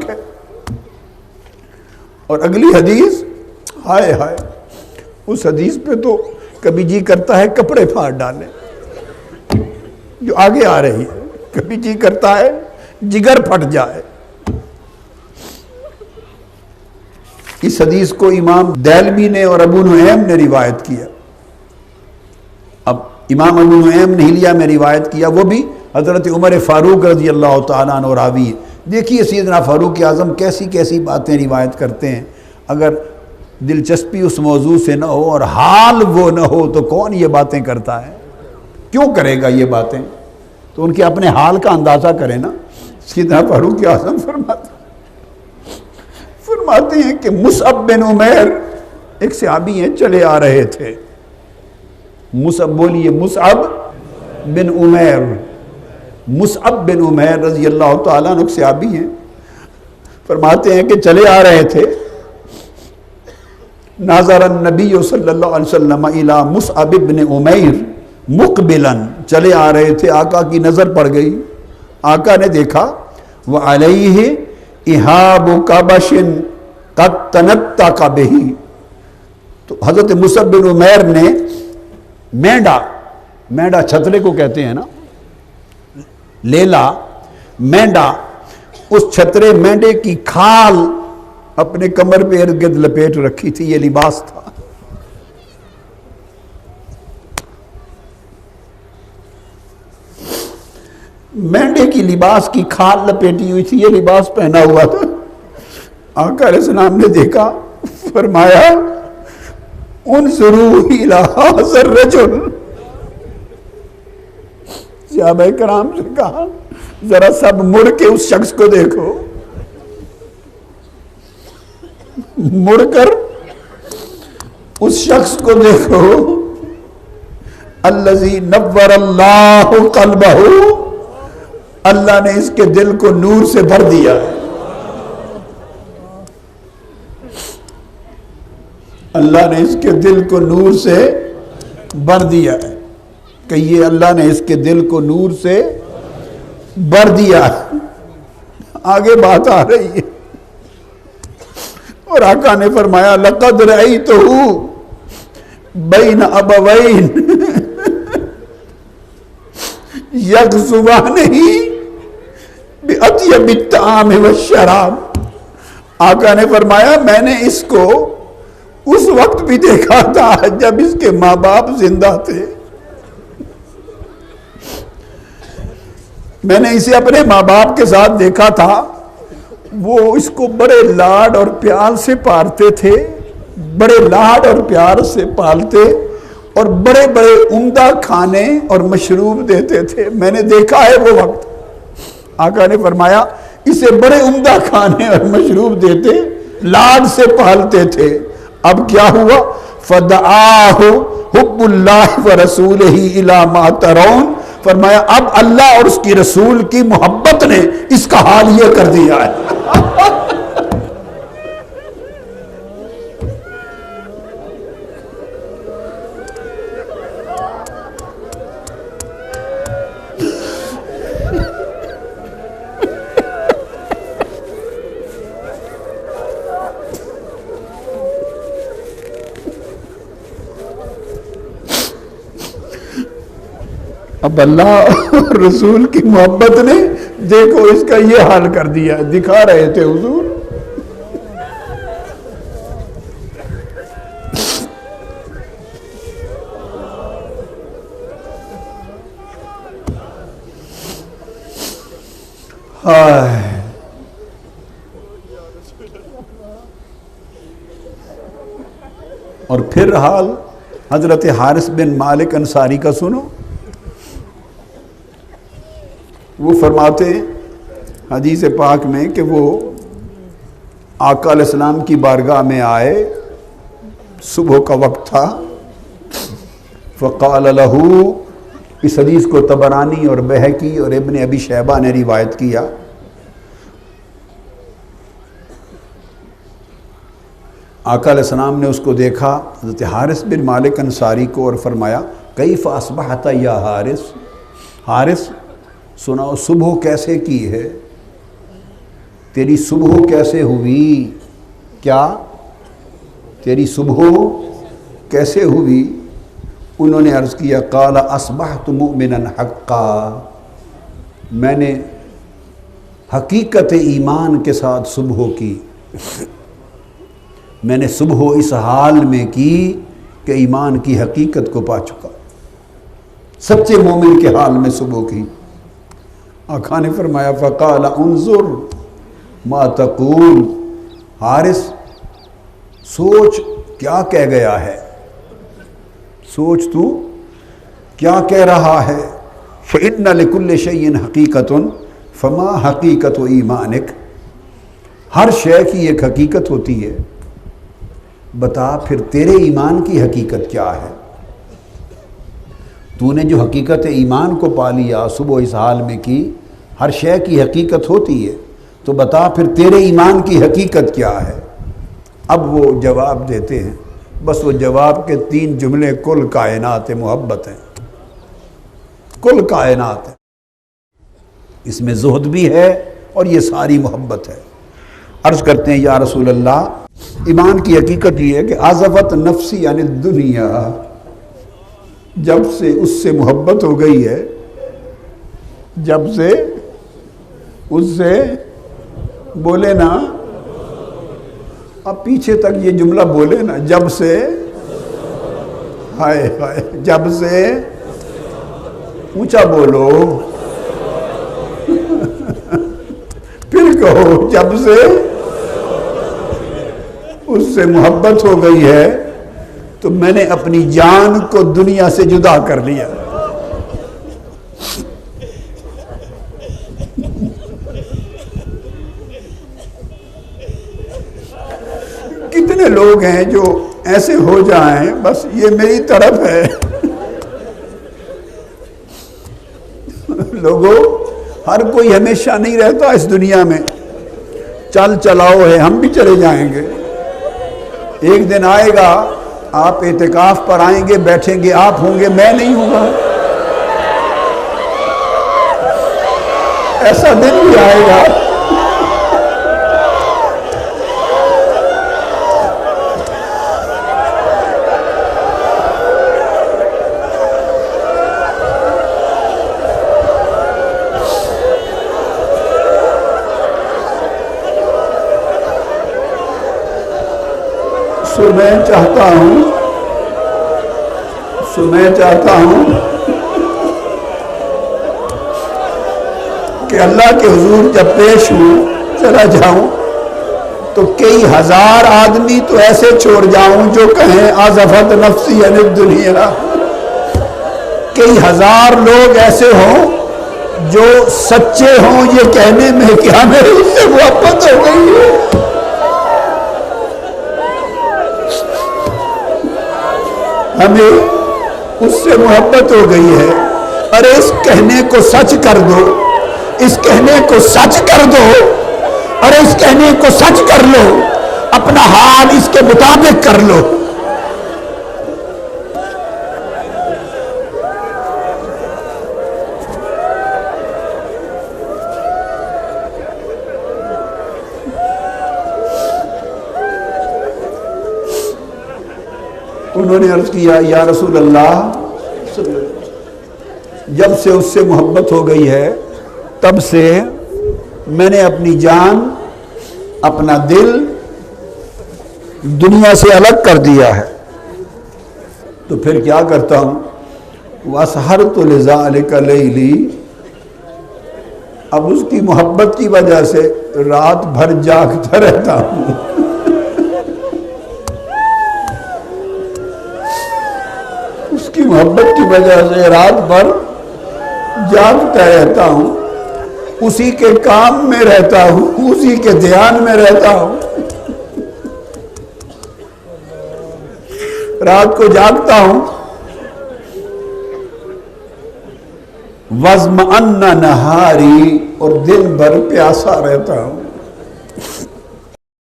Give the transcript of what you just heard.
ہے. اور اگلی حدیث، ہائے ہائے، اس حدیث پہ تو کبھی جی کرتا ہے کپڑے پھاڑ ڈالیں، جو آگے آ رہی ہے. کبھی جی کرتا ہے جگر پھٹ جائے. اس حدیث کو امام دیلمی نے اور ابو نعیم نے روایت کیا. اب امام ابو نعیم نے ہلیہ میں روایت کیا، وہ بھی حضرت عمر فاروق رضی اللہ تعالیٰ عنہ راوی ہے. دیکھیے سیدنا فاروق اعظم کیسی کیسی باتیں روایت کرتے ہیں. اگر دلچسپی اس موضوع سے نہ ہو اور حال وہ نہ ہو تو کون یہ باتیں کرتا ہے؟ کیوں کرے گا یہ باتیں؟ تو ان کے اپنے حال کا اندازہ کریں نا. سیدنا فاروق اعظم فرماتے ہیں کہ مصعب بن عمیر ایک صحابی ہیں، چلے آ رہے تھے. مصعب بولیے، مصعب بن عمیر. مصعب بن عمیر رضی اللہ تعالیٰ عنہ صحابی ہیں. فرماتے ہیں کہ چلے آ رہے تھے. ناظر النبی صلی اللہ علیہ وسلم الی مصعب بن عمیر مقبلا. چلے آ رہے تھے، آقا کی نظر پڑ گئی. آقا نے دیکھا وعلیہ اہاب کبش قد تنطق بہ. تو حضرت مصعب بن عمیر نے مینڈا چھترے کو کہتے ہیں نا، لیلا مینڈا، اس چھترے مینڈے کی کھال اپنے کمر پہ ارد گرد لپیٹ رکھی تھی. یہ لباس تھا. مینڈے کی لباس کی کھال لپیٹی ہوئی تھی، یہ لباس پہنا ہوا تھا. آقا علیہ السلام نے دیکھا، فرمایا انظروا الی ھذا الرجل. صحابہ کرام سے کہا ذرا سب مڑ کے اس شخص کو دیکھو. مڑ کر اس شخص کو دیکھو. الذی نور اللہ قلبہ، اللہ نے اس کے دل کو نور سے بھر دیا ہے. اللہ نے اس کے دل کو نور سے بھر دیا ہے. کہیے اللہ نے اس کے دل کو نور سے بھر دیا ہے. آگے بات آ رہی ہے اور آقا نے فرمایا لقد رأیتہ بین ابوین یغزوانہ بأطیب الطعام والشراب. آقا نے فرمایا میں نے اس کو اس وقت بھی دیکھا تھا جب اس کے ماں باپ زندہ تھے. میں نے اسے اپنے ماں باپ کے ساتھ دیکھا تھا، وہ اس کو بڑے لاڈ اور پیار سے پالتے تھے، بڑے لاڈ اور پیار سے پالتے اور بڑے بڑے عمدہ کھانے اور مشروب دیتے تھے. میں نے دیکھا ہے وہ وقت. آقا نے فرمایا اسے بڑے عمدہ کھانے اور مشروب دیتے، لاڈ سے پالتے تھے. اب کیا ہوا؟ فدعاہ حب اللہ ورسولہ الی ما ترون. فرمایا اب اللہ اور اس کی رسول کی محبت نے اس کا حال یہ کر دیا ہے. اب اللہ اور رسول کی محبت نے دیکھو اس کا یہ حال کر دیا. دکھا رہے تھے حضور. ہائے اور پھر حال حضرت حارث بن مالک انصاری کا سنو. وہ فرماتے ہیں حدیث پاک میں کہ وہ آقا علیہ السلام کی بارگاہ میں آئے، صبح کا وقت تھا. فقال له، اس حدیث کو طبرانی اور بہقی اور ابن ابی شیبہ نے روایت کیا. آقا علیہ السلام نے اس کو دیکھا، حضرت حارث بن مالک انصاری کو، اور فرمایا کیف اصبحت یا حارث. حارث سناؤ صبح کیسے کی ہے، تیری صبح کیسے ہوئی؟ کیا تیری صبح کیسے ہوئی؟ انہوں نے عرض کیا قال اصبحت مؤمنا حقا، میں نے حقیقت ایمان کے ساتھ صبح کی، میں نے صبح اس حال میں کی کہ ایمان کی حقیقت کو پا چکا، سچے مومن کے حال میں صبح کی۔ آقا نے فرمایا فقال انظر ما تقول، حارث سوچ کیا کہہ گیا ہے، سوچ تو کیا کہہ رہا ہے۔ فإن لكل شيء حقیقة فما حقیقت ایمانک، ہر شے کی ایک حقیقت ہوتی ہے، بتا پھر تیرے ایمان کی حقیقت کیا ہے؟ تو نے جو حقیقت ایمان کو پا لیا، صبح اس حال میں کی، ہر شے کی حقیقت ہوتی ہے، تو بتا پھر تیرے ایمان کی حقیقت کیا ہے؟ اب وہ جواب دیتے ہیں، بس وہ جواب کے 3 جملے، کل کائنات محبت ہیں، کل کائنات ہے، اس میں زہد بھی ہے اور یہ ساری محبت ہے۔ عرض کرتے ہیں یا رسول اللہ، ایمان کی حقیقت یہ ہے کہ عزفت نفسی عن الدنیا، جب سے اس سے محبت ہو گئی ہے، جب سے اس سے بولے نا، اب پیچھے تک یہ جملہ بولے نا، جب سے، ہائے ہائے، جب سے، اونچا بولو، پھر کہو، جب سے اس سے محبت ہو گئی ہے تو میں نے اپنی جان کو دنیا سے جدا کر لیا۔ کتنے لوگ ہیں جو ایسے ہو جائیں، بس یہ میری طرف ہے۔ لوگوں، ہر کوئی ہمیشہ نہیں رہتا اس دنیا میں، چل چلاؤ ہے، ہم بھی چلے جائیں گے، ایک دن آئے گا، آپ اعتکاف پر آئیں گے، بیٹھیں گے، آپ ہوں گے، میں نہیں ہوں گا، ایسا دن بھی آئے گا۔ میں چاہتا ہوں کہ اللہ کے حضور جب پیش ہوں، چلا جاؤں تو کئی ہزار آدمی تو ایسے چھوڑ جاؤں جو کہیں عزفت نفسی عن الدنیا، کئی ہزار لوگ ایسے ہوں جو سچے ہوں یہ کہنے میں کہ ہمیں اس سے محبت ہو گئی ہے۔ ہمیں اس سے محبت ہو گئی ہے، ارے اس کہنے کو سچ کر دو، اس کہنے کو سچ کر دو، ارے اس کہنے کو سچ کر لو، اپنا حال اس کے مطابق کر لو۔ انہوں نے عرض کیا یا رسول اللہ، جب سے اس سے محبت ہو گئی ہے تب سے میں نے اپنی جان، اپنا دل دنیا سے الگ کر دیا ہے، تو پھر کیا کرتا ہوں؟ وَأَسْهَرْتُ لِذَلِكَ لَيْلِي، اب اس کی محبت کی وجہ سے رات بھر جاگتا رہتا ہوں، اس کی محبت کی وجہ سے رات بھر جاگتا رہتا ہوں، اسی کے کام میں رہتا ہوں، اسی کے دھیان میں رہتا ہوں، رات کو جاگتا ہوں، وَزْمَأَنَّ نَهَارِي، اور دن بھر پیاسا رہتا ہوں،